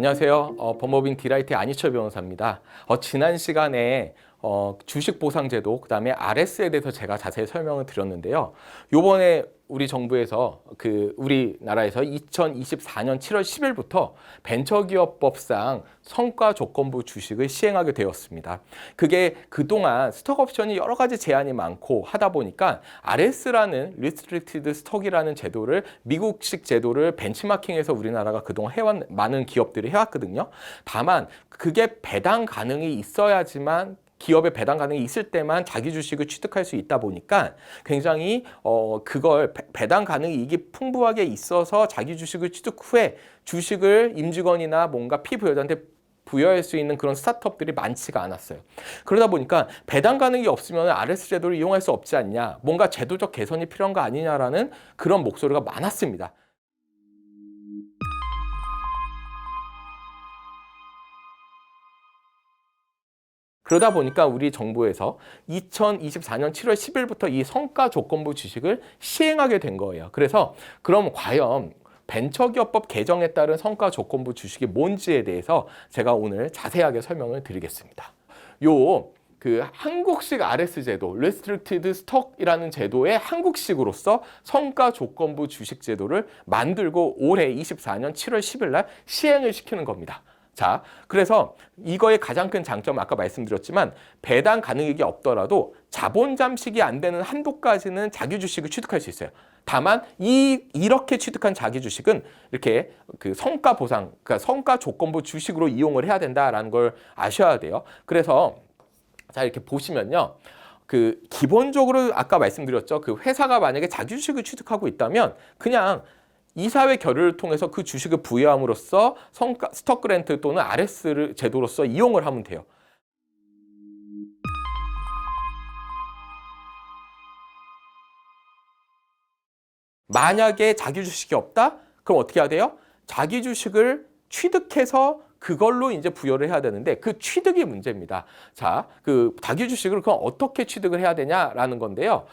안녕하세요. 법무법인 디라이트의 안희철 변호사입니다. 지난 시간에 주식 보상제도, 그다음에 RS에 대해서 제가 자세히 설명을 드렸는데요. 요번에 우리 정부에서 우리나라에서 2024년 7월 10일부터 벤처기업법상 성과조건부 주식을 시행하게 되었습니다. 그게 그동안 스톡옵션이 여러 가지 제한이 많고 하다 보니까 RS라는 Restricted Stock이라는 제도를, 미국식 제도를 벤치마킹해서 우리나라가 그동안 해왔, 많은 기업들이 해왔거든요. 다만 그게 배당 가능이 있어야지만, 기업의 배당 가능이 있을 때만 자기 주식을 취득할 수 있다 보니까 굉장히 그걸 배당 가능 이익이 풍부하게 있어서 자기 주식을 취득 후에 주식을 임직원이나 뭔가 피부여자한테 부여할 수 있는 그런 스타트업들이 많지가 않았어요. 그러다 보니까 배당 가능이 없으면 RS 제도를 이용할 수 없지 않냐, 뭔가 제도적 개선이 필요한 거 아니냐라는 그런 목소리가 많았습니다. 그러다 보니까 우리 정부에서 2024년 7월 10일부터 이 성과조건부 주식을 시행하게 된 거예요. 그래서 그럼 과연 벤처기업법 개정에 따른 성과조건부 주식이 뭔지에 대해서 제가 오늘 자세하게 설명을 드리겠습니다. 한국식 RS 제도, Restricted Stock이라는 제도의 한국식으로서 성과조건부 주식 제도를 만들고 올해 24년 7월 10일 날 시행을 시키는 겁니다. 자, 그래서 이거의 가장 큰 장점은 아까 말씀드렸지만 배당 가능이익이 없더라도 자본 잠식이 안 되는 한도까지는 자기 주식을 취득할 수 있어요. 다만 이렇게 취득한 자기 주식은 이렇게 성과 보상, 그러니까 성과 조건부 주식으로 이용을 해야 된다라는 걸 아셔야 돼요. 그래서 자, 이렇게 보시면요. 기본적으로 아까 말씀드렸죠. 회사가 만약에 자기 주식을 취득하고 있다면 그냥 이사회 결의를 통해서 그 주식을 부여함으로써 스톡 그랜트 또는 RS 제도로서 이용을 하면 돼요. 만약에 자기 주식이 없다? 그럼 어떻게 해야 돼요? 자기 주식을 취득해서 그걸로 이제 부여를 해야 되는데 그 취득이 문제입니다. 자, 자기 주식을 그럼 어떻게 취득을 해야 되냐라는 건데요.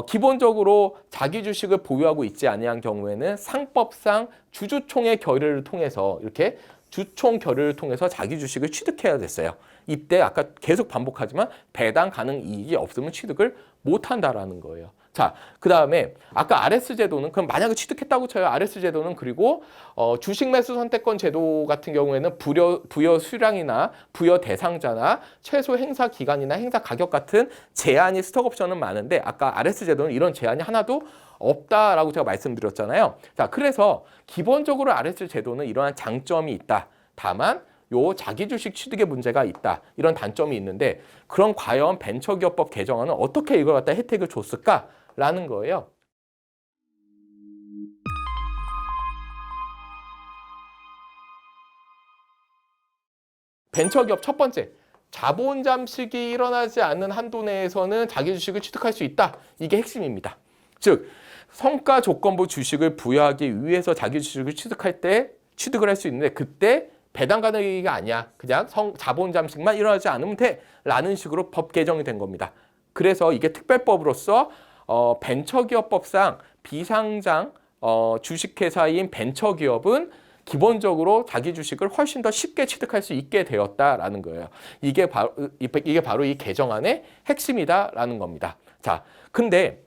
기본적으로 자기 주식을 보유하고 있지 아니한 경우에는 상법상 주주총회 결의를 통해서 이렇게 주총 결의를 통해서 자기 주식을 취득해야 됐어요. 이때 아까 계속 반복하지만 배당 가능 이익이 없으면 취득을 못 한다라는 거예요. 자, 그 다음에 아까 RS 제도는 그럼 만약에 취득했다고 쳐요. RS 제도는 그리고 주식 매수 선택권 제도 같은 경우에는 부여 수량이나 부여 대상자나 최소 행사 기간이나 행사 가격 같은 제한이 스톡옵션은 많은데 아까 RS 제도는 이런 제한이 하나도 없다라고 제가 말씀드렸잖아요. 자, 그래서 기본적으로 RS 제도는 이러한 장점이 있다. 다만 자기 주식 취득의 문제가 있다. 이런 단점이 있는데 그럼 과연 벤처기업법 개정안은 어떻게 이걸 갖다 혜택을 줬을까라는 거예요. 벤처기업 첫 번째, 자본 잠식이 일어나지 않는 한도 내에서는 자기 주식을 취득할 수 있다. 이게 핵심입니다. 즉, 성과 조건부 주식을 부여하기 위해서 자기 주식을 취득할 때 취득을 할 수 있는데 그때 배당 가능이익이 아니야. 그냥 자본 잠식만 일어나지 않으면 돼. 라는 식으로 법 개정이 된 겁니다. 그래서 이게 특별법으로서 벤처기업법상 비상장 주식회사인 벤처기업은 기본적으로 자기 주식을 훨씬 더 쉽게 취득할 수 있게 되었다라는 거예요. 이게 바로 이 개정안의 핵심이다라는 겁니다. 자, 근데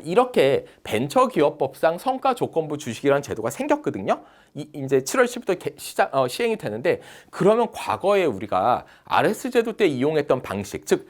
이렇게 벤처기업법상 성과조건부 주식이라는 제도가 생겼거든요. 이제 7월 10일부터 시행이 되는데 그러면 과거에 우리가 RS 제도 때 이용했던 방식, 즉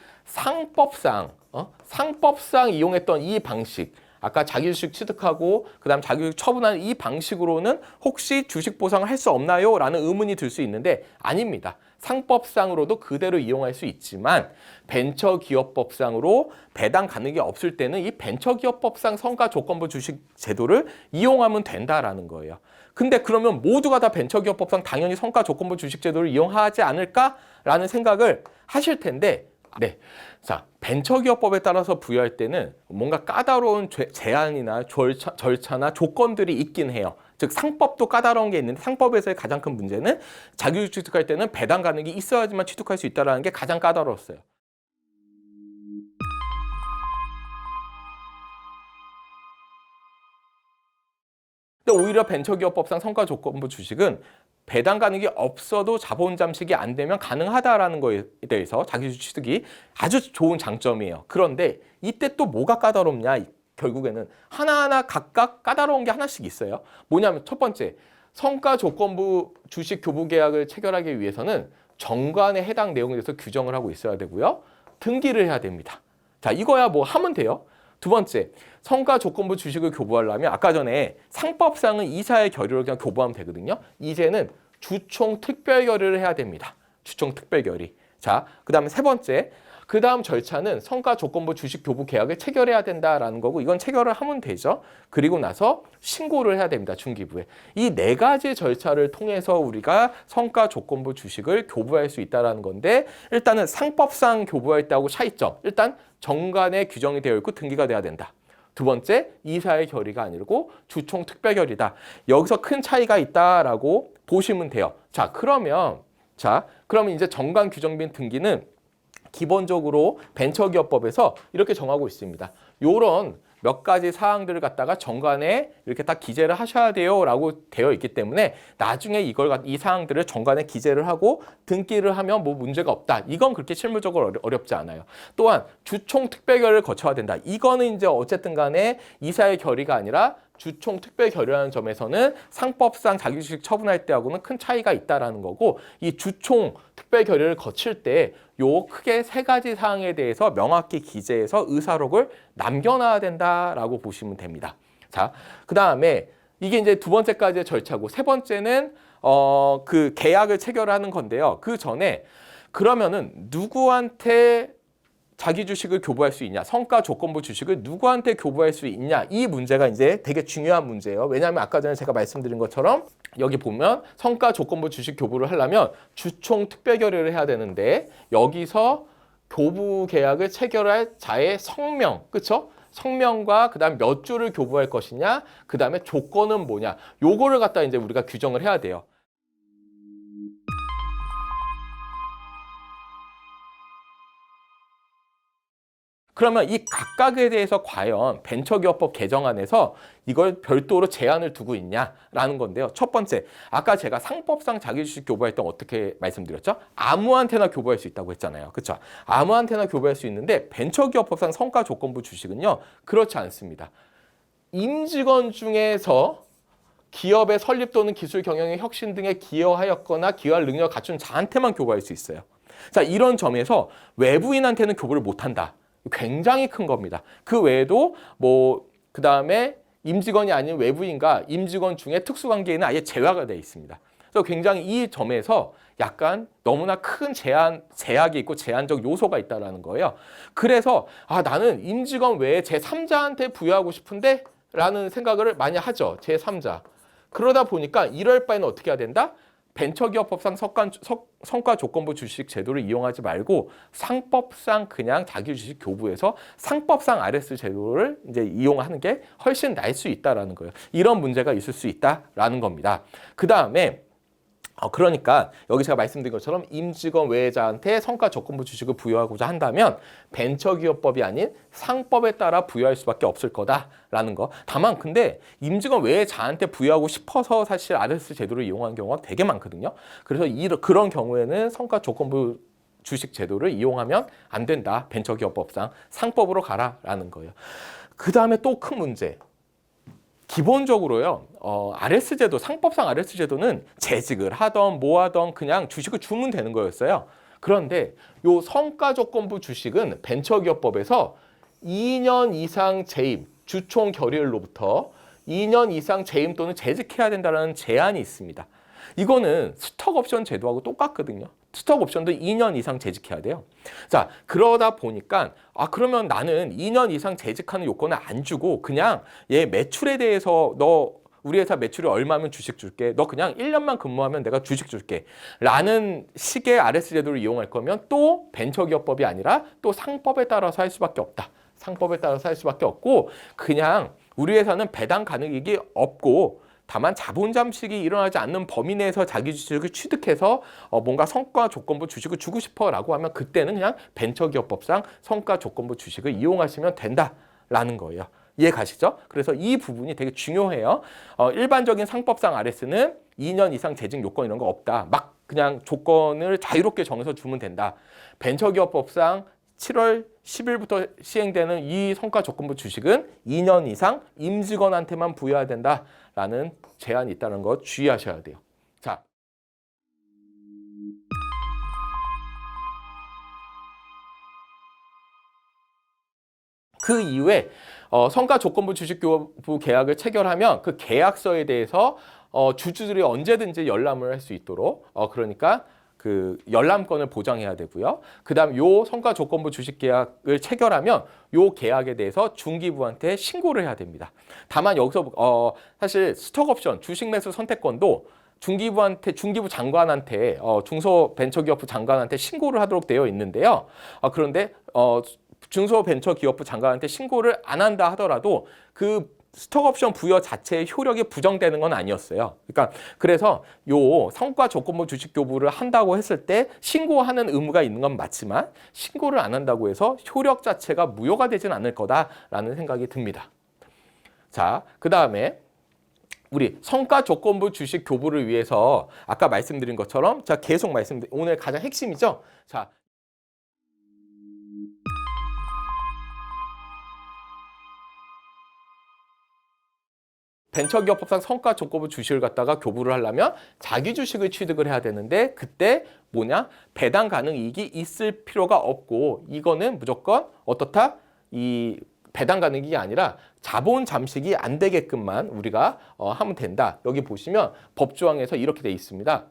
상법상 이용했던 이 방식, 아까 자기 주식 취득하고 그다음 자기 주식 처분하는 이 방식으로는 혹시 주식 보상을 할 수 없나요? 라는 의문이 들 수 있는데 아닙니다. 상법상으로도 그대로 이용할 수 있지만 벤처기업법상으로 배당 가능이 없을 때는 이 벤처기업법상 성과조건부 주식 제도를 이용하면 된다라는 거예요. 근데 그러면 모두가 다 벤처기업법상 당연히 성과조건부 주식 제도를 이용하지 않을까라는 생각을 하실 텐데 네. 자, 벤처기업법에 따라서 부여할 때는 뭔가 까다로운 제한이나 절차나 조건들이 있긴 해요. 즉 상법도 까다로운 게 있는데 상법에서의 가장 큰 문제는 자기주식 취득할 때는 배당 가능이 있어야지만 취득할 수 있다는 게 가장 까다로웠어요. 근데 오히려 벤처기업법상 성과조건부 주식은 배당 가능이 없어도 자본 잠식이 안 되면 가능하다라는 거에 대해서 자기주식 취득이 아주 좋은 장점이에요. 그런데 이때 또 뭐가 까다롭냐? 결국에는 하나하나 각각 까다로운 게 하나씩 있어요. 뭐냐면 첫 번째, 성과 조건부 주식 교부 계약을 체결하기 위해서는 정관에 해당 내용에 대해서 규정을 하고 있어야 되고요. 등기를 해야 됩니다. 자, 이거야 뭐 하면 돼요. 두 번째, 성과 조건부 주식을 교부하려면 아까 전에 상법상은 이사의 결의를 그냥 교부하면 되거든요. 이제는 주총 특별 결의를 해야 됩니다. 주총 특별 결의. 자, 그다음에 세 번째, 그다음 절차는 성과 조건부 주식 교부 계약을 체결해야 된다라는 거고 이건 체결을 하면 되죠. 그리고 나서 신고를 해야 됩니다. 중기부에. 이 네 가지 절차를 통해서 우리가 성과 조건부 주식을 교부할 수 있다라는 건데 일단은 상법상 교부할 때하고 차이점. 일단 정관에 규정이 되어 있고 등기가 돼야 된다. 두 번째, 이사의 결의가 아니고 주총 특별 결의다. 여기서 큰 차이가 있다라고 보시면 돼요. 자, 그러면 이제 정관 규정 및 등기는 기본적으로 벤처기업법에서 이렇게 정하고 있습니다. 요런 몇 가지 사항들을 갖다가 정관에 이렇게 딱 기재를 하셔야 돼요라고 되어 있기 때문에 나중에 이 사항들을 정관에 기재를 하고 등기를 하면 뭐 문제가 없다. 이건 그렇게 실무적으로 어렵지 않아요. 또한 주총 특별결의를 거쳐야 된다. 이거는 이제 어쨌든 간에 이사의 결의가 아니라 주총 특별 결의라는 점에서는 상법상 자기주식 처분할 때하고는 큰 차이가 있다라는 거고 이 주총 특별 결의를 거칠 때 요 크게 세 가지 사항에 대해서 명확히 기재해서 의사록을 남겨놔야 된다라고 보시면 됩니다. 자, 그 다음에 이게 이제 두 번째까지의 절차고 세 번째는 그 계약을 체결하는 건데요. 그 전에 그러면은 누구한테 자기 주식을 교부할 수 있냐, 성과 조건부 주식을 누구한테 교부할 수 있냐, 이 문제가 이제 되게 중요한 문제예요. 왜냐하면 아까 전에 제가 말씀드린 것처럼 여기 보면 성과 조건부 주식 교부를 하려면 주총 특별 결의를 해야 되는데 여기서 교부 계약을 체결할 자의 성명, 그렇죠? 성명과 그다음 몇 주를 교부할 것이냐, 그다음에 조건은 뭐냐, 요거를 갖다 이제 우리가 규정을 해야 돼요. 그러면 이 각각에 대해서 과연 벤처기업법 개정안에서 이걸 별도로 제한을 두고 있냐라는 건데요. 첫 번째, 아까 제가 상법상 자기주식 교부할 때 어떻게 말씀드렸죠? 아무한테나 교부할 수 있다고 했잖아요. 그렇죠? 아무한테나 교부할 수 있는데 벤처기업법상 성과 조건부 주식은요. 그렇지 않습니다. 임직원 중에서 기업의 설립 또는 기술 경영의 혁신 등에 기여하였거나 기여할 능력을 갖춘 자한테만 교부할 수 있어요. 자, 이런 점에서 외부인한테는 교부를 못한다. 굉장히 큰 겁니다. 그 외에도 그 다음에 임직원이 아닌 외부인과 임직원 중에 특수관계인은 아예 제외가 되어 있습니다. 그래서 굉장히 이 점에서 약간 너무나 큰 제약이 있고 제한적 요소가 있다는 거예요. 그래서 나는 임직원 외에 제3자한테 부여하고 싶은데 라는 생각을 많이 하죠. 제3자. 그러다 보니까 이럴 바에는 어떻게 해야 된다? 벤처기업법상 성과 조건부 주식 제도를 이용하지 말고 상법상 그냥 자기주식 교부해서 상법상 RS 제도를 이제 이용하는 게 훨씬 나을 수 있다라는 거예요. 이런 문제가 있을 수 있다라는 겁니다. 그 다음에 그러니까 여기 제가 말씀드린 것처럼 임직원 외자한테 성과 조건부 주식을 부여하고자 한다면 벤처기업법이 아닌 상법에 따라 부여할 수밖에 없을 거다라는 거. 다만 근데 임직원 외자한테 부여하고 싶어서 사실 RS 제도를 이용한 경우가 되게 많거든요. 그래서 그런 경우에는 성과 조건부 주식 제도를 이용하면 안 된다. 벤처기업법상 상법으로 가라라는 거예요. 그 다음에 또 큰 문제. 기본적으로요, RS 제도, 상법상 RS 제도는 재직을 하던 뭐 하던 그냥 주식을 주면 되는 거였어요. 그런데 요 성과 조건부 주식은 벤처기업법에서 2년 이상 재임, 주총 결의일로부터 2년 이상 재임 또는 재직해야 된다는 제한이 있습니다. 이거는 스톡옵션 제도하고 똑같거든요. 스톡옵션도 2년 이상 재직해야 돼요. 자, 그러다 보니까 그러면 나는 2년 이상 재직하는 요건을 안 주고 그냥 얘 매출에 대해서 우리 회사 매출이 얼마면 주식 줄게. 너 그냥 1년만 근무하면 내가 주식 줄게. 라는 식의 RS 제도를 이용할 거면 또 벤처기업법이 아니라 또 상법에 따라서 할 수밖에 없다. 상법에 따라서 할 수밖에 없고 그냥 우리 회사는 배당 가능익이 없고 다만 자본 잠식이 일어나지 않는 범위 내에서 자기 주식을 취득해서 뭔가 성과 조건부 주식을 주고 싶어라고 하면 그때는 그냥 벤처기업법상 성과 조건부 주식을 이용하시면 된다라는 거예요. 이해 가시죠? 그래서 이 부분이 되게 중요해요. 일반적인 상법상 RS는 2년 이상 재직 요건 이런 거 없다. 막 그냥 조건을 자유롭게 정해서 주면 된다. 벤처기업법상 7월 10일부터 시행되는 이 성과조건부 주식은 2년 이상 임직원한테만 부여해야 된다라는 제한이 있다는 거 주의하셔야 돼요. 자, 그 이후에 성과조건부 주식교부 계약을 체결하면 그 계약서에 대해서 주주들이 언제든지 열람을 할 수 있도록 그러니까 그 열람권을 보장해야 되고요. 그다음 요 성과조건부 주식계약을 체결하면 요 계약에 대해서 중기부한테 신고를 해야 됩니다. 다만 여기서 사실 스톡옵션 주식 매수 선택권도 중기부 장관한테 중소벤처기업부 장관한테 신고를 하도록 되어 있는데요. 그런데 중소벤처기업부 장관한테 신고를 안 한다 하더라도 그 스톡옵션 부여 자체의 효력이 부정되는 건 아니었어요. 그러니까 그래서 요 성과조건부 주식교부를 한다고 했을 때 신고하는 의무가 있는 건 맞지만 신고를 안 한다고 해서 효력 자체가 무효가 되진 않을 거다라는 생각이 듭니다. 자, 그 다음에 우리 성과조건부 주식교부를 위해서 아까 말씀드린 것처럼 자 계속 오늘 가장 핵심이죠. 자. 벤처기업법상 성과조건부 주식을 갖다가 교부를 하려면 자기 주식을 취득을 해야 되는데 그때 뭐냐? 배당 가능 이익이 있을 필요가 없고 이거는 무조건 어떻다? 이 배당 가능 이익이 아니라 자본 잠식이 안 되게끔만 우리가 하면 된다. 여기 보시면 법조항에서 이렇게 돼 있습니다.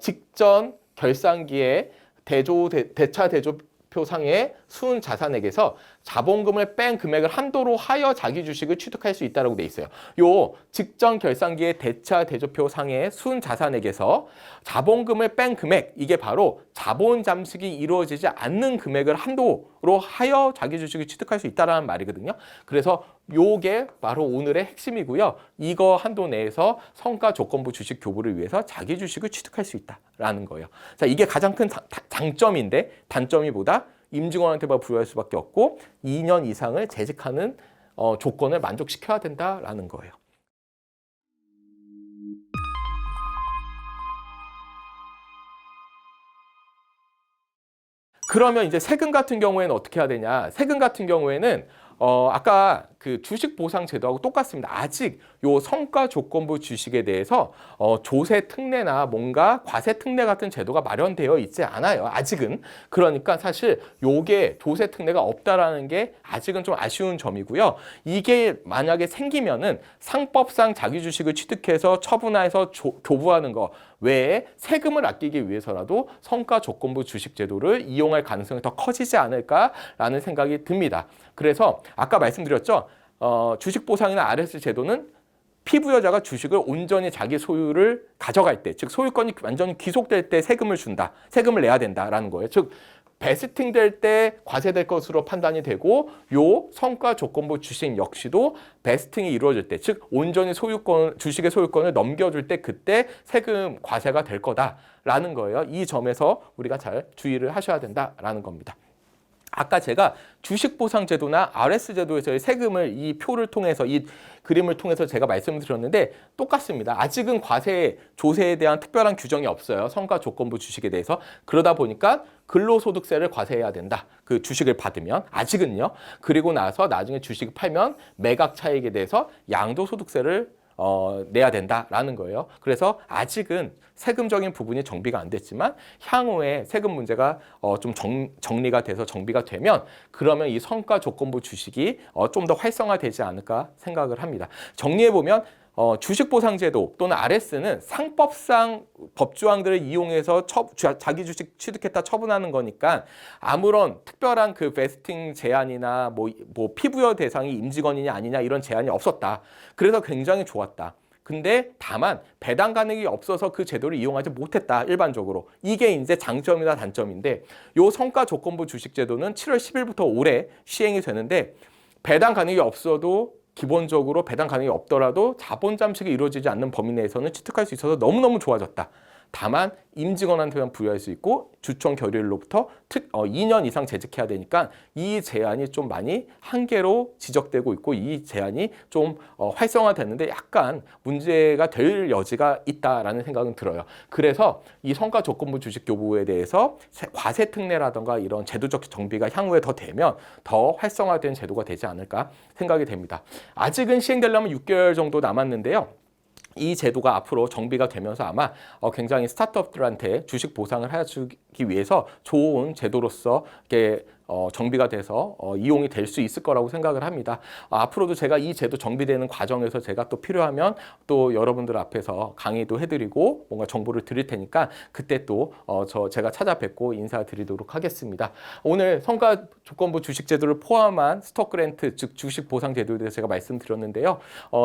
직전 결산기에 대차 대조표상의 순 자산액에서 자본금을 뺀 금액을 한도로 하여 자기 주식을 취득할 수 있다고 돼 있어요. 요 직전 결산기의 대차 대조표 상의 순 자산액에서 자본금을 뺀 금액 이게 바로 자본 잠식이 이루어지지 않는 금액을 한도로 하여 자기 주식을 취득할 수 있다라는 말이거든요. 그래서 요게 바로 오늘의 핵심이고요. 이거 한도 내에서 성과조건부 주식 교부를 위해서 자기 주식을 취득할 수 있다라는 거예요. 자, 이게 가장 큰 장점인데 단점이 뭐다? 임직원한테만 부여할 수밖에 없고 2년 이상을 재직하는 조건을 만족시켜야 된다라는 거예요. 그러면 이제 세금 같은 경우에는 어떻게 해야 되냐? 세금 같은 경우에는 아까 그 주식 보상 제도하고 똑같습니다. 아직 요 성과 조건부 주식에 대해서 조세 특례나 뭔가 과세 특례 같은 제도가 마련되어 있지 않아요. 아직은. 그러니까 사실 요게 조세 특례가 없다라는 게 아직은 좀 아쉬운 점이고요. 이게 만약에 생기면은 상법상 자기 주식을 취득해서 처분해서 교부하는 거 외에 세금을 아끼기 위해서라도 성과 조건부 주식 제도를 이용할 가능성이 더 커지지 않을까라는 생각이 듭니다. 그래서 아까 말씀드렸죠. 주식 보상이나 RS 제도는 피부여자가 주식을 온전히 자기 소유를 가져갈 때, 즉 소유권이 완전히 귀속될 때 세금을 준다. 세금을 내야 된다라는 거예요. 즉 베스팅 될 때 과세될 것으로 판단이 되고 요 성과 조건부 주식 역시도 베스팅이 이루어질 때, 즉 온전히 주식의 소유권을 넘겨줄 때 그때 세금 과세가 될 거다라는 거예요. 이 점에서 우리가 잘 주의를 하셔야 된다라는 겁니다. 아까 제가 주식보상제도나 RS제도에서의 세금을 이 표를 통해서 이 그림을 통해서 제가 말씀을 드렸는데 똑같습니다. 아직은 과세, 조세에 대한 특별한 규정이 없어요. 성과조건부 주식에 대해서. 그러다 보니까 근로소득세를 과세해야 된다. 그 주식을 받으면. 아직은요. 그리고 나서 나중에 주식을 팔면 매각 차익에 대해서 양도소득세를 내야 된다라는 거예요. 그래서 아직은 세금적인 부분이 정비가 안 됐지만 향후에 세금 문제가 좀 정리가 돼서 정비가 되면 그러면 이 성과 조건부 주식이 좀 더 활성화되지 않을까 생각을 합니다. 정리해보면 주식보상제도 또는 RS는 상법상 법조항들을 이용해서 자기 주식 취득했다 처분하는 거니까 아무런 특별한 그 베스팅 제한이나 뭐 피부여 대상이 임직원이냐 아니냐 이런 제한이 없었다. 그래서 굉장히 좋았다. 근데 다만 배당 가능이 없어서 그 제도를 이용하지 못했다. 일반적으로. 이게 이제 장점이나 단점인데 요 성과 조건부 주식 제도는 7월 10일부터 올해 시행이 되는데 배당 가능이 없어도 기본적으로 배당 가능이 없더라도 자본 잠식이 이루어지지 않는 범위 내에서는 취득할 수 있어서 너무너무 좋아졌다. 다만 임직원한테만 부여할 수 있고 주총 결의로부터 2년 이상 재직해야 되니까 이 제한이 좀 많이 한계로 지적되고 있고 이 제한이 좀 활성화됐는데 약간 문제가 될 여지가 있다라는 생각은 들어요. 그래서 이 성과 조건부 주식 교부에 대해서 과세 특례라든가 이런 제도적 정비가 향후에 더 되면 더 활성화된 제도가 되지 않을까 생각이 됩니다. 아직은 시행되려면 6개월 정도 남았는데요. 이 제도가 앞으로 정비가 되면서 아마 굉장히 스타트업들한테 주식 보상을 해주기 위해서 좋은 제도로서 이렇게 정비가 돼서 이용이 될 수 있을 거라고 생각을 합니다. 앞으로도 제가 이 제도 정비되는 과정에서 제가 또 필요하면 또 여러분들 앞에서 강의도 해드리고 뭔가 정보를 드릴 테니까 그때 또 제가 찾아뵙고 인사드리도록 하겠습니다. 오늘 성과 조건부 주식 제도를 포함한 스톡 그랜트 즉 주식 보상 제도에 대해서 제가 말씀드렸는데요.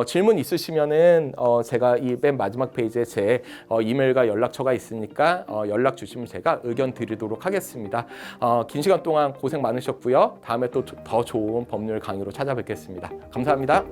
질문 있으시면은 제가 이 맨 마지막 페이지에 제 이메일과 연락처가 있으니까 연락 주시면 제가 의견 드리도록 하겠습니다. 긴 시간 동안 고생 많으셨고요. 다음에 또 더 좋은 법률 강의로 찾아뵙겠습니다. 감사합니다.